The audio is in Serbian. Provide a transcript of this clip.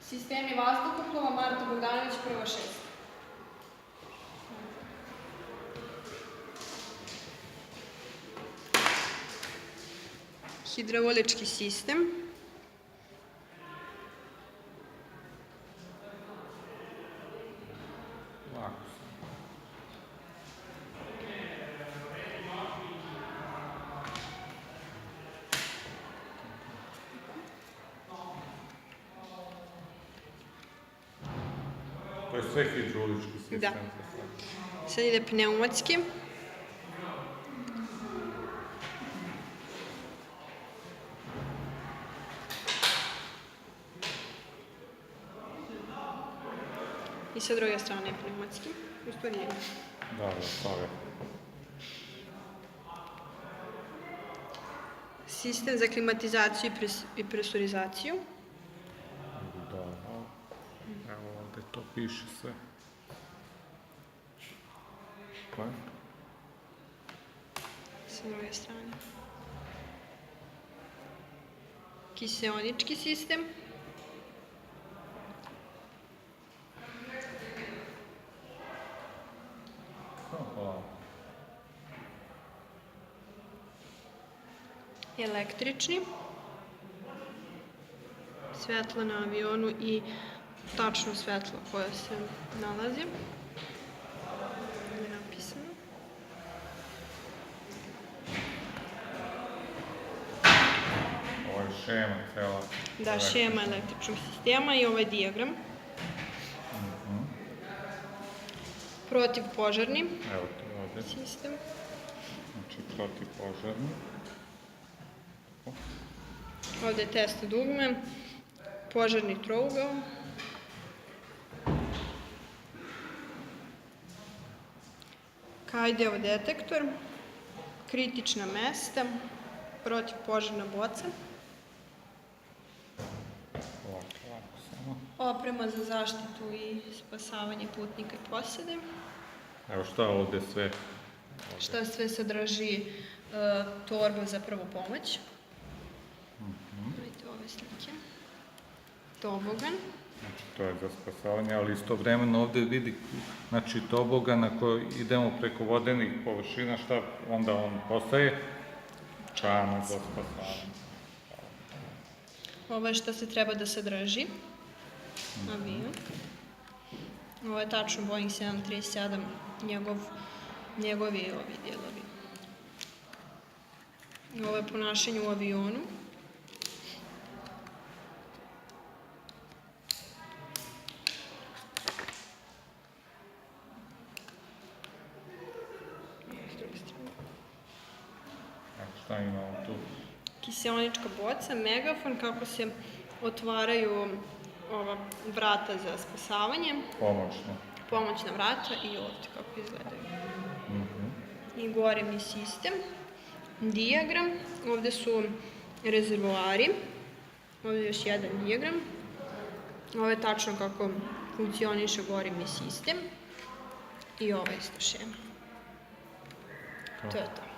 Sistemi vazduhoplova, Marta Bogdanović, prva 6. Hidraulički sistem. To je sve hidraulički sistem. Da. Sad ide pneumatski. I sa druge strane je pneumatski. U stvari je. Da, to je. Sistem za klimatizaciju i presurizaciju. Da, evo ovde to piše sve. Pa? Sa druge strane. Kiseonički sistem. Električni. Svetlo na avionu i tačno svetlo koje se nalazi. Je napisano. Ovo je šema cela. Da, šema električnog sistema i ovaj dijagram. Protivpožarni Evo to ovde. sistem. Znači protivpožarni. Ovde je test dugme, požarni trougao. Kajdeov detektor, kritična mesta, protivpožarna boca. Ovako samo. Oprema za zaštitu i spasavanje putnika i posade. Evo šta ovde sve? Šta sve sadrži torba za prvu pomoć. Vidite ove slike. Tobogan. Znači to je za spasavanje, ali istovremeno ovde vidi, znači tobogan ako idemo preko vodenih površina, šta onda on postaje? Čamac za spasavanje. Ovo je šta se treba da sadrži. Avion. Ovo je tačno Boeing 737, njegovi ovi dijelovi. Ovo je ponašanje u avionu. Šta imamo tu? Kiseonička boca, megafon, kako se otvaraju ova vrata za spasavanje. Pomoćno. Pomoćna vrata i ovdje kako izgledaju. I gorevni sistem. Dijagram. Ovdje su rezervoari. Ovdje je još jedan dijagram. Ovo je tačno kako funkcioniše gorevni sistem. I ovo je isto šema. To je to.